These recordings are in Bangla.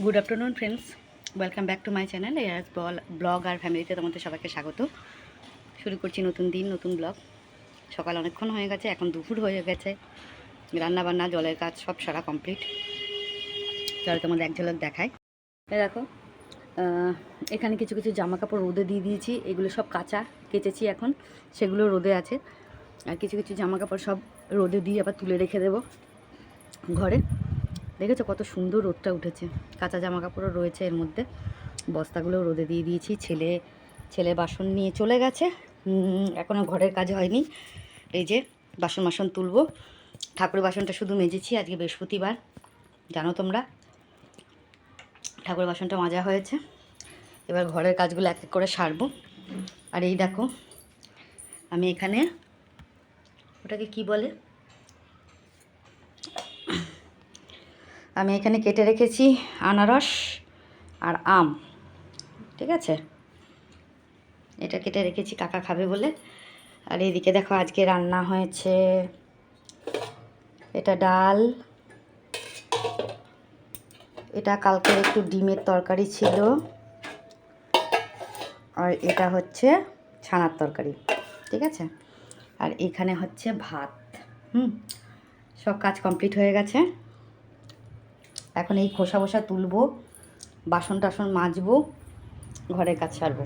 Good afternoon friends, welcome back to my channel air blog আর ফ্যামিলিতে তোমাদের সবাইকে স্বাগত। শুরু করছি নতুন দিন, নতুন ব্লগ। সকাল অনেকক্ষণ হয়ে গেছে, এখন দুপুর হয়ে গেছে। রান্নাবান্না, জলের কাজ সব সারা কমপ্লিট। চলো তোমাদের এক ঝলক দেখায়। দেখো, এখানে কিছু কিছু জামা কাপড় রোদে দিয়ে দিয়েছি। এগুলো সব কাঁচা, কেচেছি এখন, সেগুলো রোদে আছে। আর কিছু কিছু জামা কাপড় সব রোদে দিয়ে আবার তুলে রেখে দেবো ঘরে। দেখেছো কত সুন্দর রোদটা উঠেছে। কাঁচা জামা কাপড়ও রয়েছে এর মধ্যে। বস্তাগুলো রোদে দিয়ে দিয়েছি। ছেলে বাসন নিয়ে চলে গেছে, এখনও ঘরের কাজ হয়নি। এই যে বাসন তুলবো। ঠাকুরের বাসনটা শুধু মেজেছি, আজকে বৃহস্পতিবার জানো তোমরা। ঠাকুরের বাসনটা মাজা হয়েছে, এবার ঘরের কাজগুলো এক এক করে সারবো। আর এই দেখো, আমি এখানে ওটাকে কি বলে, আমি এখানে কেটে রেখেছি আনারস আর আম, ঠিক আছে। এটা কেটে রেখেছি কাকা খাবে বলে। আর এইদিকে দেখো আজকে রান্না হয়েছে, এটা ডাল, এটা কালকের একটু ডিমের তরকারি ছিল, আর এটা হচ্ছে ছানার তরকারি, ঠিক আছে। আর এখানে হচ্ছে ভাত। সব কাজ কমপ্লিট হয়ে গেছে। এখন এই খোসা তুলবো, বাসন টাসন মাজবো, ঘরের কাজ সারবো।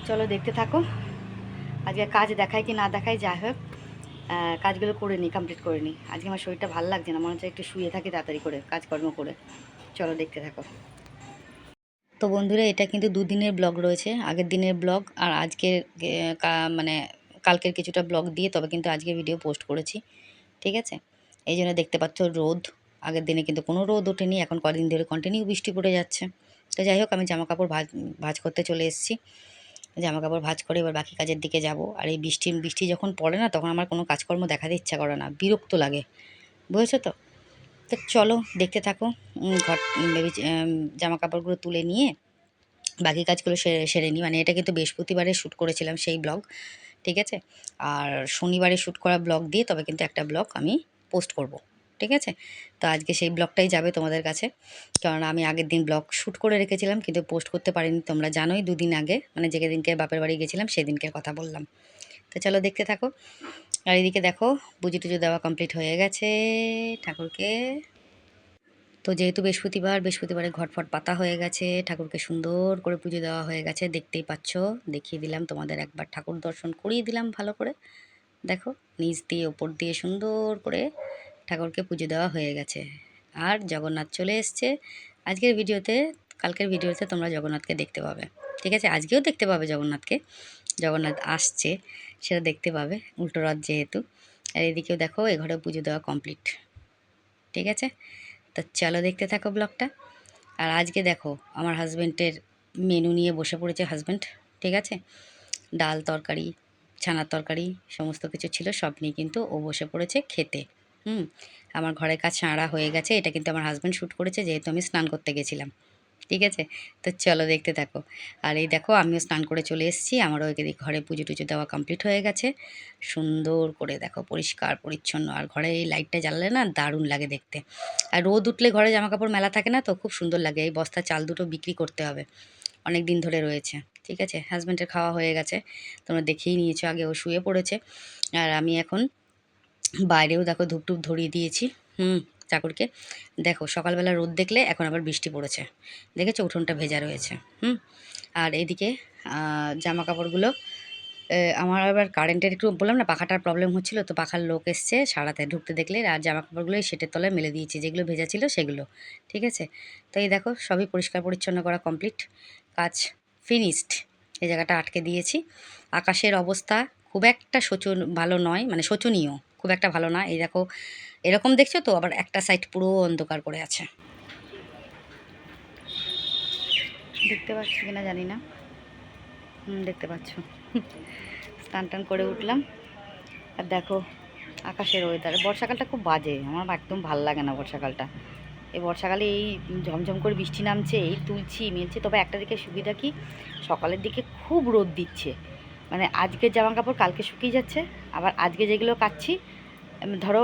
চলো দেখতে থাকো। আজকে কাজ দেখায় কি না দেখায়, যাই হোক কাজগুলো করে নিই, কমপ্লিট করে নিই। আজকে আমার শরীরটা ভালো লাগছে না, মনে হচ্ছে একটু শুয়ে থাকি তাড়াতাড়ি করে কাজকর্ম করে। চলো দেখতে থাকো। তো বন্ধুরা, এটা কিন্তু দুদিনের ব্লগ রয়েছে, আগের দিনের ব্লগ আর আজকের মানে কালকের কিছুটা ব্লগ দিয়ে তবে কিন্তু আজকে ভিডিও পোস্ট করেছি, ঠিক আছে। এই জন্য দেখতে পাচ্ছ রোদ, আগের দিনে কিন্তু কোনো রোদ ওঠেনি, এখন কদিন ধরে কন্টিনিউ বৃষ্টি পড়ে যাচ্ছে। তো যাই হোক, আমি জামা কাপড় ভাঁজ করতে চলে এসেছি। জামা কাপড় ভাঁজ করে এবার বাকি কাজের দিকে যাব। আর এই বৃষ্টি যখন পড়ে না, তখন আমার কোনো কাজকর্ম দেখাতে ইচ্ছা করে না, বিরক্ত লাগে, বুঝেছো তো। তো চলো দেখতে থাকো। ঘর জামা কাপড়গুলো তুলে নিয়ে বাকি কাজগুলো সেরে নিই। মানে এটা কিন্তু বৃহস্পতিবারে শ্যুট করেছিলাম সেই ব্লগ, ঠিক আছে। আর শনিবারে শ্যুট করা ব্লগ দিয়ে তবে কিন্তু একটা ব্লগ আমি পোস্ট করব, ঠিক আছে। তো আজকে সেই ব্লগটাই যাবে তোমাদের কাছে, কারণ আমি আগের দিন ব্লগ শ্যুট করে রেখেছিলাম কিন্তু পোস্ট করতে পারিনি। তোমরা জানোই দুদিন আগে, মানে যেদিনকে বাপের বাড়ি গেছিলাম সেদিনকে কথা বললাম। তো চলো দেখতে থাকো। আর এদিকে দেখো, পুজো টুজো দেওয়া কমপ্লিট হয়ে গেছে ঠাকুরকে। তো যেহেতু বৃহস্পতিবারে ঘটফট পাতা হয়ে গেছে, ঠাকুরকে সুন্দর করে পুজো দেওয়া হয়ে গেছে, দেখতেই পাচ্ছ। দেখিয়ে দিলাম তোমাদের, একবার ঠাকুর দর্শন করিয়ে দিলাম ভালো করে। দেখো, নিচ দিয়ে ওপর দিয়ে সুন্দর করে ঠাকুরকে পুজো দেওয়া হয়ে গেছে। আর জগন্নাথ চলে এসছে আজকের ভিডিওতে। কালকের ভিডিওতে তোমরা জগন্নাথকে দেখতে পাবে, ঠিক আছে। আজকেও দেখতে পাবে জগন্নাথকে, জগন্নাথ আসছে সেটা দেখতে পাবে, উল্টো রথ যেহেতু। আর এদিকেও দেখো, এ ঘরে পুজো দেওয়া কমপ্লিট, ঠিক আছে। তা চলো দেখতে থাকো ব্লগটা। আর আজকে দেখো, আমার হাজব্যান্ডের মেনু নিয়ে বসে পড়েছে হাজব্যান্ড, ঠিক আছে। ডাল, তরকারি, ছানার তরকারি সমস্ত কিছু ছিল, সব নিয়ে কিন্তু ও বসে পড়েছে খেতে। আমার ঘরের কাজ সারা হয়ে গেছে। এটা কিন্তু আমার হাজব্যান্ড শ্যুট করেছে, যেহেতু আমি স্নান করতে গেছিলাম, ঠিক আছে। তো চলো দেখতে থাকো। আর এই দেখো, আমিও স্নান করে চলে এসেছি, আমারও এদিকে ঘরে পুজো টুজো দেওয়া কমপ্লিট হয়ে গেছে। সুন্দর করে দেখো, পরিষ্কার পরিচ্ছন্ন। আর ঘরে এই লাইটটা জ্বালালে না দারুণ লাগে দেখতে। আর রোদ উঠলে ঘরে জামা কাপড় মেলা থাকে না, তো খুব সুন্দর লাগে। এই বস্তা চাল দুটো বিক্রি করতে হবে, অনেক দিন ধরে রয়েছে, ঠিক আছে। হাজব্যান্ডের খাওয়া হয়ে গেছে, তোমরা দেখেই নিয়েছো, আগে ও শুয়ে পড়েছে। আর আমি এখন বাইরেও দেখো ধূপ টুপ ধরিয়ে দিয়েছি ঠাকুরকে। দেখো, সকালবেলা রোদ দেখলে এখন আবার বৃষ্টি পড়েছে, দেখেছো উঠোনটা ভেজা রয়েছে। আর এদিকে জামা কাপড়গুলো আমার আবার কারেন্টের একটু বললাম না, পাখাটার প্রবলেম হচ্ছিলো, তো পাখার লোক এসছে সারাতে, ঢুকতে দেখলে। আর জামা কাপড়গুলো সেটের তলায় মেলে দিয়েছি, যেগুলো ভেজা ছিল সেগুলো, ঠিক আছে। তো এই দেখো, সবই পরিষ্কার পরিচ্ছন্ন করা কমপ্লিট, কাজ ফিনিশড। এই জায়গাটা আটকে দিয়েছি। আকাশের অবস্থা খুব একটা ভালো নয়, মানে শোচনীয়, খুব একটা ভালো না। এই দেখো, এরকম দেখছো তো, আবার একটা সাইড পুরো অন্ধকার করে আছে, দেখতে পাচ্ছ কিনা জানি না। দেখতে পাচ্ছ। স্নান টান করে উঠলাম, আর দেখো আকাশের ওয়েদার। বর্ষাকালটা খুব বাজে, আমার একদম ভাল লাগে না বর্ষাকালটা। এই বর্ষাকালে এই ঝমঝম করে বৃষ্টি নামছে, এই তুলছি মেলছে। তবে একটা দিকে সুবিধা কি, সকালের দিকে খুব রোদ দিচ্ছে, মানে আজকের জামা কাপড় কালকে শুকিয়ে যাচ্ছে। আবার আজকে যেগুলো কাচ্ছি, ধরো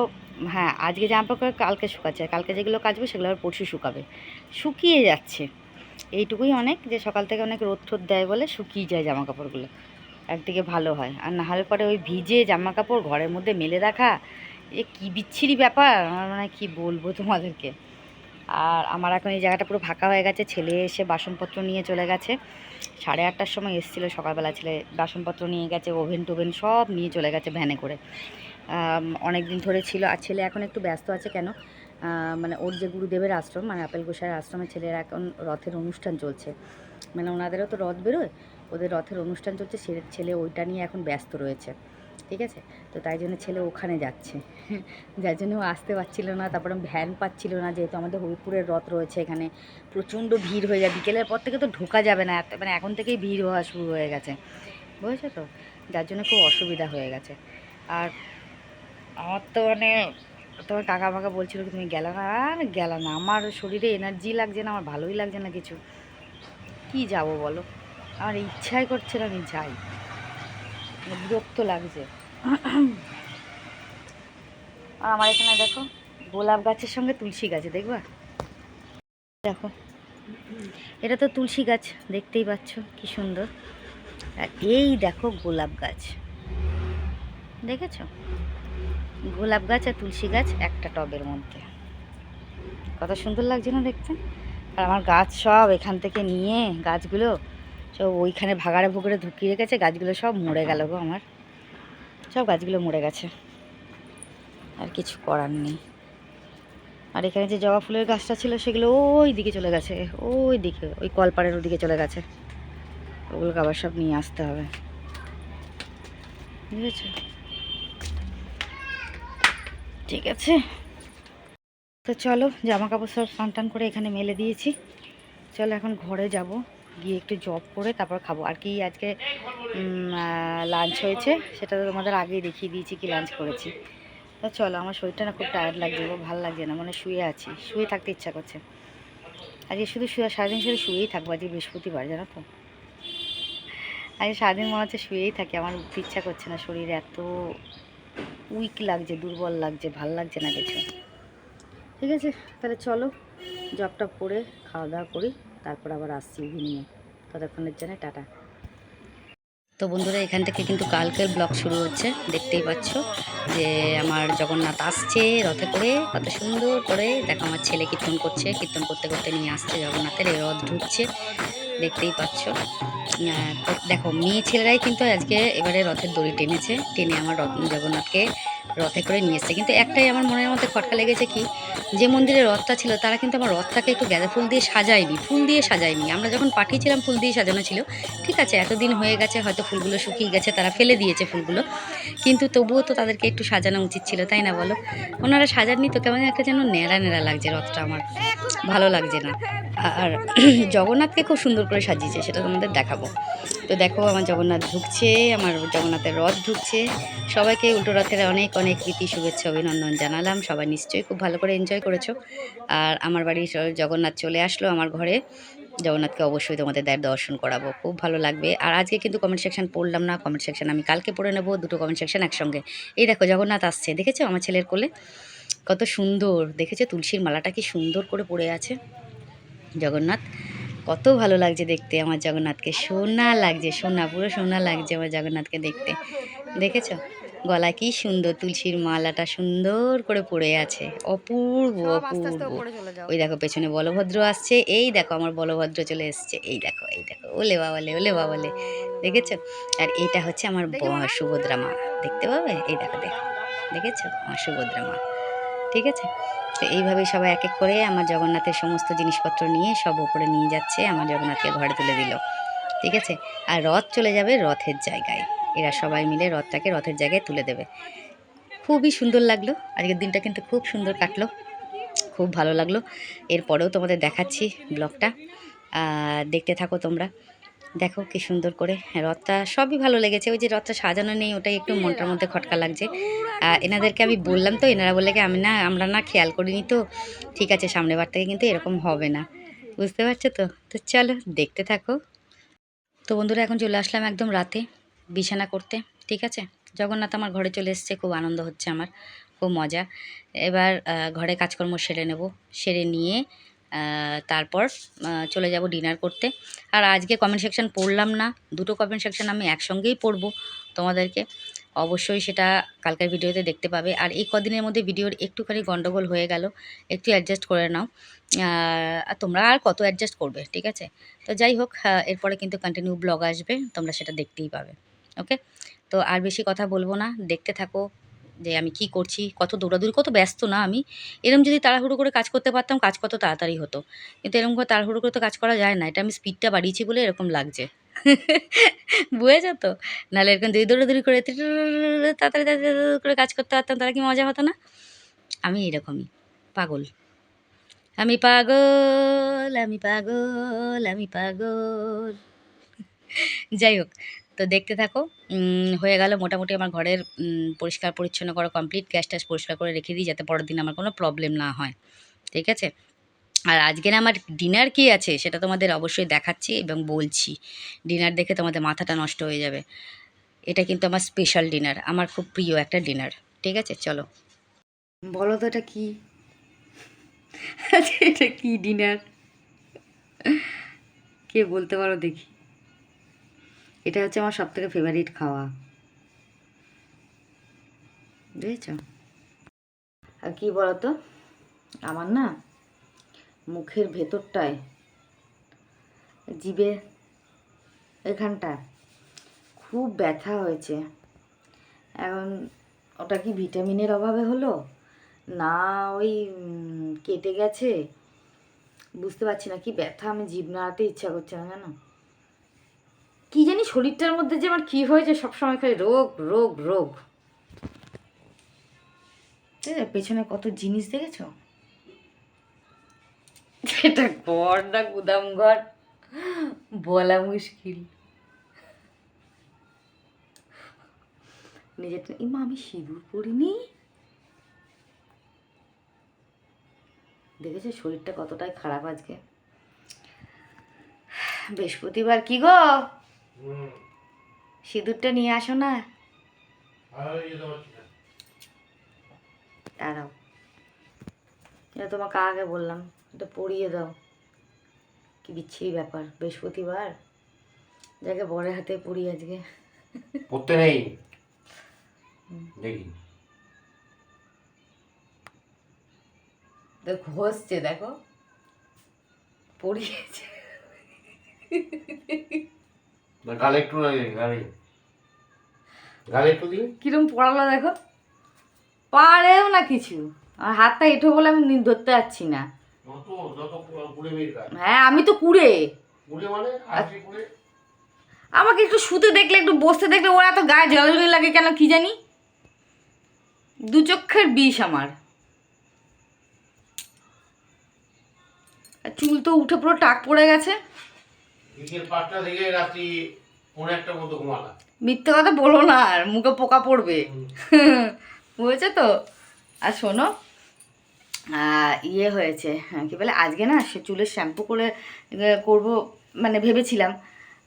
হ্যাঁ, আজকে জামা কাপড় কালকে শুকাচ্ছে, আর কালকে যেগুলো কাচবো সেগুলো আবার পরশু শুকাবে। শুকিয়ে যাচ্ছে, এইটুকুই অনেক যে সকাল থেকে অনেক রোদ টোদ দেয় বলে শুকিয়ে যায় জামা কাপড়গুলো, একদিকে ভালো হয়। আর না হলে পরে ওই ভিজে জামা কাপড় ঘরের মধ্যে মেলে রাখা, এ কী বিচ্ছিরি ব্যাপার, আমার মানে কী বলবো তোমাদেরকে। আর আমার এখন এই জায়গাটা পুরো ফাঁকা হয়ে গেছে, ছেলে এসে বাসনপত্র নিয়ে চলে গেছে। 8:30টার সময় এসেছিলো সকালবেলা, ছেলে বাসনপত্র নিয়ে গেছে, ওভেন টোভেন সব নিয়ে চলে গেছে ভ্যানে করে। অনেক দিন ধরে ছিল, আর ছেলে এখন একটু ব্যস্ত আছে কেন, মানে ওর যে গুরুদেবের আশ্রম, মানে আপেল গোসাইয়ের আশ্রমে ছেলের এখন রথের অনুষ্ঠান চলছে, মানে ওনাদেরও তো রথ বেরোয়, ওদের রথের অনুষ্ঠান চলছে, ছেলে ওইটা নিয়ে এখন ব্যস্ত রয়েছে, ঠিক আছে। তো তাই জন্য ছেলে ওখানে যাচ্ছে, যার জন্য ও আসতে পারছিল না। তারপরে ভ্যান পাচ্ছিল না, যেহেতু আমাদের হরিপুরের রথ রয়েছে এখানে, প্রচণ্ড ভিড় হয়ে যায়, বিকেলের পর থেকে তো ঢোকা যাবে না, মানে এখন থেকেই ভিড় হওয়া শুরু হয়ে গেছে, বুঝেছো তো, যার জন্য খুব অসুবিধা হয়ে গেছে। আর আমার তো মানে তোমার কাকা মাকা বলছিল কি তুমি গেলা না, আর গেলা না, আমার শরীরে এনার্জি লাগছে না, আমার ভালোই লাগছে না কিছু, কি যাব বলো, আমার ইচ্ছাই করছে না আমি যাই, বিরক্ত লাগছে। আর আমার এখানে দেখো গোলাপ গাছের সঙ্গে তুলসী গাছে, দেখবা দেখো, এটা তো তুলসী গাছ, দেখতেই পাচ্ছ কি সুন্দর, আর এই দেখো গোলাপ গাছ, দেখেছো, গোলাপ গাছ আর তুলসী গাছ একটা টবের মধ্যে, কত সুন্দর লাগছে না দেখতে। আর আমার গাছ সব এখান থেকে নিয়ে গাছগুলো সব ওইখানে ভাগাড়ে ভুগড়ে ঢুকিয়ে রেখেছে, গাছগুলো সব মরে গেল গো, আমার সব গাছগুলো মরে গেছে, আর কিছু করার নেই। আর এখানে যে জবা ফুলের গাছটা ছিল সেগুলো ওই দিকে চলে গেছে, ওই দিকে ওই কলপাড়ের ওদিকে চলে গেছে, ওগুলোকে আবার সব নিয়ে আসতে হবে, বুঝেছো, ঠিক আছে। তো চলো, জামা কাপড় সব স্নান টান করে এখানে মেলে দিয়েছি, চলো এখন ঘরে যাব, গিয়ে একটু জব করে তারপর খাবো। আর কি আজকে লাঞ্চ হয়েছে সেটা তো তোমাদের আগেই দেখিয়ে দিয়েছি কি লাঞ্চ করেছি। তো চলো, আমার শরীরটা না খুব টায়ার্ড লাগছে, ভালো লাগছে না, মানে শুয়ে আছি, শুয়ে থাকতে ইচ্ছা করছে, আজকে শুধু সারাদিন শুধু শুয়েই থাকবো, আজকে বৃহস্পতিবার জানো তো, আজকে সারাদিন মনে হচ্ছে শুয়েই থাকি, আমার উঠতে ইচ্ছা করছে না, শরীর এত উইক লাগছে, দুর্বল লাগছে, ভাল লাগছে না কিছু। ঠিক আছে, তাহলে চলো জবটা করে খাওয়া দাওয়া করি, তারপর আবার আসছি ইভিনিংয়ে, ততক্ষণের জন্য টাটা। তো বন্ধুরা, এখান থেকে কিন্তু কালকের ব্লগ শুরু হচ্ছে, দেখতেই পাচ্ছ যে আমার জগন্নাথ আসছে রথে করে, কত সুন্দর করে দেখো, আমার ছেলে কীর্তন করছে, কীর্তন করতে করতে নিয়ে আসছে জগন্নাথের, এই রথ ঢুকছে, দেখতেই পাচ্ছ। তো দেখো, মেয়ে ছেলেরাই কিন্তু আজকে এবারে রথের দড়ি টেনেছে, টেনে আমার জগন্নাথকে রথে করে নিয়ে এসছে। কিন্তু একটাই আমার মনের মধ্যে খটকা লেগেছে, কি যে মন্দিরে রথটা ছিল তারা কিন্তু আমার রথটাকে একটু গাঁদা ফুল দিয়ে সাজায়নি, ফুল দিয়ে সাজায়নি। আমরা যখন পাঠিয়েছিলাম ফুল দিয়ে সাজানো ছিল, ঠিক আছে, এতদিন হয়ে গেছে, হয়তো ফুলগুলো শুকিয়ে গেছে, তারা ফেলে দিয়েছে ফুলগুলো, কিন্তু তবুও তো তাদেরকে একটু সাজানো উচিত ছিল, তাই না বলো। ওনারা সাজাননি তো, কেমন একটা যেন ন্যাড়া ন্যাড়া লাগছে রথটা, আমার ভালো লাগছে না। আর জগন্নাথকে খুব সুন্দর করে সাজিয়েছে, সেটা তোমাদের দেখাবো। তো দেখো, আমার জগন্নাথ ঢুকছে, আমার জগন্নাথের রথ ঢুকছে, সবাইকে উল্টো রথের অনেক অনেক প্রীতি শুভেচ্ছা অভিনন্দন জানালাম, সবাই নিশ্চয়ই খুব ভালো করে এনজয় করেছো। আর আমার বাড়ির জগন্নাথ চলে আসলো আমার ঘরে, জগন্নাথকে অবশ্যই তোমাদের দর্শন করাবো, খুব ভালো লাগবে। আর আজকে কিন্তু কমেন্ট সেকশন পড়লাম না, কমেন্ট সেকশন আমি কালকে পড়ে নেবো, দুটো কমেন্ট সেকশন একসঙ্গে। এই দেখো জগন্নাথ আসছে, দেখেছো আমার ছেলের কোলে, কত সুন্দর দেখেছে, তুলসীর মালাটা কি সুন্দর করে পড়ে আছে জগন্নাথ, কত ভালো লাগছে দেখতে আমার জগন্নাথকে, সোনা লাগছে, সোনা পুরো সোনা লাগছে আমার জগন্নাথকে দেখতে, দেখেছো গলায় কি সুন্দর তুলসীর মালাটা সুন্দর করে পড়ে আছে, অপূর্ব অপূর্ব। ওই দেখো পেছনে বলভদ্র আসছে, এই দেখো আমার বলভদ্র চলে এসছে, এই দেখো এই দেখো, ওলে বাবালে ওলে বাবালে, দেখেছো। আর এইটা হচ্ছে আমার সুভদ্রা মা, দেখতে পাবে, এই দেখো দেখো, দেখেছো আমার সুভদ্রা মা, ঠিক আছে। তো এইভাবেই সবাই এক এক করে আমার জগন্নাথের সমস্ত জিনিসপত্র নিয়ে সব ওপরে নিয়ে যাচ্ছে, আমার জগন্নাথকে ঘরে তুলে দিল, ঠিক আছে। আর রথ চলে যাবে রথের জায়গায়, এরা সবাই মিলে রথটাকে রথের জায়গায় তুলে দেবে। খুবই সুন্দর লাগলো, আজকের দিনটা কিন্তু খুব সুন্দর কাটলো, খুব ভালো লাগলো। এরপরেও তোমাদের দেখাচ্ছি ব্লগটা, দেখতে থাকো তোমরা, দেখো কি সুন্দর করে রথটা, সবই ভালো লেগেছে। ওই যে রথটা সাজানো নেই, ওটাই একটু মনটার মধ্যে খটকা লাগছে। এনাদেরকে আমি বললাম, তো এনারা বললে কি আমরা না খেয়াল করিনি, তো ঠিক আছে সামনের বার থেকে কিন্তু এরকম হবে না, বুঝতে পারছো তো। তো চলো দেখতে থাকো। তো বন্ধুরা, এখন চলে আসলাম একদম রাতে বিছানা করতে, ঠিক আছে। জগন্নাথ আমার ঘরে চলে এসছে, খুব আনন্দ হচ্ছে আমার, খুব মজা। এবার ঘরে কাজকর্ম সেরে নেব, সেরে নিয়ে তারপর চলে যাব ডিনার করতে। আর আজকে কমেন্ট সেকশন পড়লাম না, দুটো কমেন্ট সেকশন আমি একসঙ্গেই পড়বো তোমাদেরকে, অবশ্যই সেটা কালকের ভিডিওতে দেখতে পাবে। আর এই কদিনের মধ্যে ভিডিওর একটুখানি গন্ডগোল হয়ে গেল, একটু অ্যাডজাস্ট করে নাও। আর তোমরা আর কত অ্যাডজাস্ট করবে, ঠিক আছে? তো যাই হোক, এরপরে কিন্তু কন্টিনিউ ব্লগ আসবে, তোমরা সেটা দেখতেই পাবে। ওকে, তো আর বেশি কথা বলবো না, দেখতে থাকো যে আমি কি করছি, কত দৌড়াদৌড়ি, কত ব্যস্ত না আমি। এরম যদি তাড়াহুড়ো করে কাজ করতে পারতাম, কাজ কত তাড়াতাড়ি হতো, কিন্তু এরকম করে তাড়াহুড়ো করে তো কাজ করা যায় না। এটা আমি স্পিডটা বাড়িয়েছি বলে এরকম লাগছে। বুঝেছো তো? নাহলে এরকম যদি দৌড়াদৌড়ি করে তাড়াতাড়ি তাড়াতাড়ি করে কাজ করতে পারতাম, তাহলে কি মজা হতো না? আমি এরকমই পাগল, আমি পাগল, আমি পাগল, আমি পাগল। যাই হোক, তো দেখতে থাকো। হয়ে গেল মোটামুটি আমার ঘরের পরিষ্কার পরিচ্ছন্ন করা কমপ্লিট। গ্যাস ট্যাস পরিষ্কার করে রেখে দিই, যাতে পরের দিন আমার কোনো প্রবলেম না হয়, ঠিক আছে? আর আজকে না আমার ডিনার কী আছে সেটা তোমাদের অবশ্যই দেখাচ্ছি এবং বলছি। ডিনার দেখে তোমাদের মাথাটা নষ্ট হয়ে যাবে। এটা কিন্তু আমার স্পেশাল ডিনার, আমার খুব প্রিয় একটা ডিনার, ঠিক আছে? চলো বলো তো এটা কী, এটা কী ডিনার, কে বলতে পারো দেখি? এটা হচ্ছে আমার সবথেকে ফেভারিট খাওয়া, বুঝেছ? আর কি বলতো, আমার না মুখের ভেতরটায়, জিভে এখানটা খুব ব্যথা হয়েছে। এখন ওটা কি ভিটামিনের অভাবে হলো, না ওই কেটে গেছে, বুঝতে পারছি না। কি ব্যথা, আমি জিভ নাড়াতে ইচ্ছা করছে না, জানো? কি জানি শরীরটার মধ্যে যে আমার কী হয়েছে, সবসময় খালি রোগ রোগ রোগ। পেছনে কত জিনিস দেখেছ? এটা ঘর না গুদাম ঘর বলা মুশকিল। নিজেরটা, ইমা আমি সিঁদুর পরিনি, দেখেছো শরীরটা কতটাই খারাপ আজকে। বৃহস্পতিবার, কি গো সিঁদুরটা নিয়ে আসো না। দাঁড়াও, এটা তোমাকে আগে বললাম, এটা পরিয়ে দাও। কি বিচ্ছিরি ব্যাপার, বৃহস্পতিবার যাকে বরের হাতে পড়ি আজকে। পড়তে নেই দেখি, দেখো হসছে, দেখো পড়িয়েছে। গালে একটু লাগে, গালে গালে একটু দিই। কিরম পড়ালো দেখো, পারেও না কিছু। আর হাতটা এঁঠো বলে আমি ধরতে পারছি না। হ্যাঁ আমি তো কুড়ে, মানে হাসি কুড়ে। আমাকে একটু শুতে দেখলে, একটু বসতে দেখলে ওরা এত গায়ে জ্বালানি লাগে কেন কি জানি। দু চক্ষের বিষ আমার। আর চুল তো উঠে পুরো টাক পড়ে গেছে। বিকেল 5টা থেকে রাত্রি 1:30টার মতো ঘুমালা। মিথ্যে কথা বলো না, আর মুখে পোকা পড়বে। বুঝেছো তো? আর শোনো, ইয়ে হয়েছে, কি বলে, আজকে না সে চুলের শ্যাম্পু করে করব মানে ভেবেছিলাম।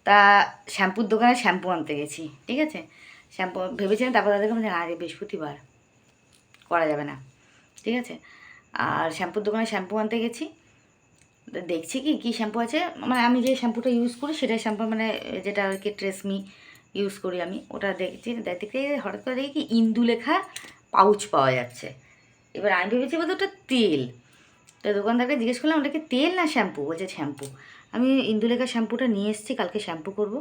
তা শ্যাম্পুর দোকানে শ্যাম্পু আনতে গেছি, ঠিক আছে? শ্যাম্পু ভেবেছিলাম, তারপর তাদেরকে বলছি আজ বৃহস্পতিবার করা যাবে না, ঠিক আছে? আর শ্যাম্পুর দোকানে শ্যাম্পু আনতে গেছি, দেখছি কি কী শ্যাম্পু আছে, মানে আমি যে শ্যাম্পুটা ইউজ করি সেটাই শ্যাম্পু, মানে যেটা আর কি ট্রেসমি ইউজ করি আমি, ওটা দেখছি। দেখতে হঠাৎ করে দেখি কি ইন্দু লেখা পাউচ পাওয়া যাচ্ছে। এবার আমি ভেবেছি বলতে ওটা তেল। তো দোকানদারকে জিজ্ঞেস করলাম ওটা কি তেল না শ্যাম্পু, বলছে শ্যাম্পু। আমি ইন্দুলেখা শ্যাম্পুটা নিয়ে এসেছি, কালকে শ্যাম্পু করব।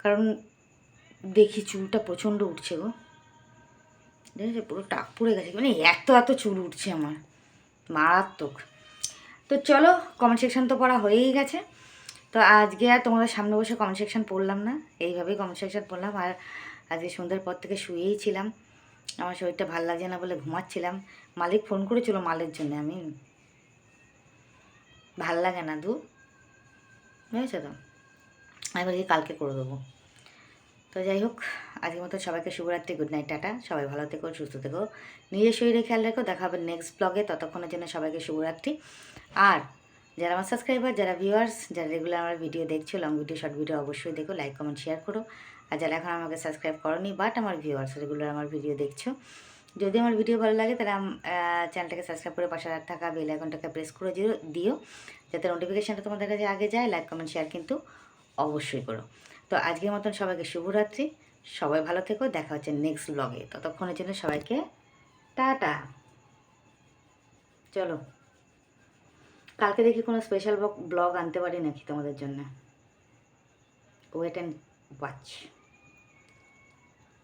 কারণ দেখি চুলটা প্রচণ্ড উঠছে গো, দেখেছি পুরো টাক পড়ে গেছে, মানে এত এত চুল উঠছে আমার, মারাত্মক। তো চলো, কমেন্ট সেকশান তো পড়া হয়েই গেছে। তো আজকে আর তোমাদের সামনে বসে কমেন্ট সেকশান পড়লাম না, এইভাবেই কমেন্ট সেকশান পড়লাম। আর আজকে সন্ধ্যার পর থেকে শুয়েই ছিলাম, আমার শরীরটা ভালো লাগছে না বলে ঘুমাচ্ছিলাম। মালিক ফোন করেছিল মালের জন্য, আমি ভাল লাগে না দু, বুঝেছো তো? আমি বলছি কালকে করে দেবো। তো যাই হোক, আজকের মতো সবাইকে শুভরাত্রি, গুড নাইট, টাটা। সবাই ভালো থেকো, সুস্থ থেকো, নিজের শরীরে খেয়াল রেখো। দেখা হবে নেক্সট ব্লগে, ততক্ষণের জন্য সবাইকে শুভরাত্রি। আর যারা আমার সাবস্ক্রাইবার, যারা ভিউয়ার্স, যারা রেগুলার আমার ভিডিও দেখছো, লং ভিডিও শর্ট ভিডিও অবশ্যই দেখো, লাইক কমেন্ট শেয়ার করো। আর যারা এখন আমাকে সাবস্ক্রাইব করোনি বাট আমার ভিউয়ার্স রেগুলার আমার ভিডিও দেখছো, যদি আমার ভিডিও ভালো লাগে তাহলে চ্যানেলটাকে সাবস্ক্রাইব করে পাশে থাকা বেল আইকনটাকে প্রেস করে দিও যাতে নোটিফিকেশানটা তোমাদের কাছে আগে যায়। লাইক কমেন্ট শেয়ার কিন্তু অবশ্যই করো। তো আজকের মতন সবাইকে শুভরাত্রি, সবাই ভালো থেকো, দেখা হচ্ছে নেক্সট ব্লগে। ততক্ষণের জন্য সবাইকে টাটা। চলো, কালকে দেখি কোনো স্পেশাল ব্লগ আনতে পারি নাকি তোমাদের জন্য, ওয়েট অ্যান্ড ওয়াচ।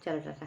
চলো টাটা।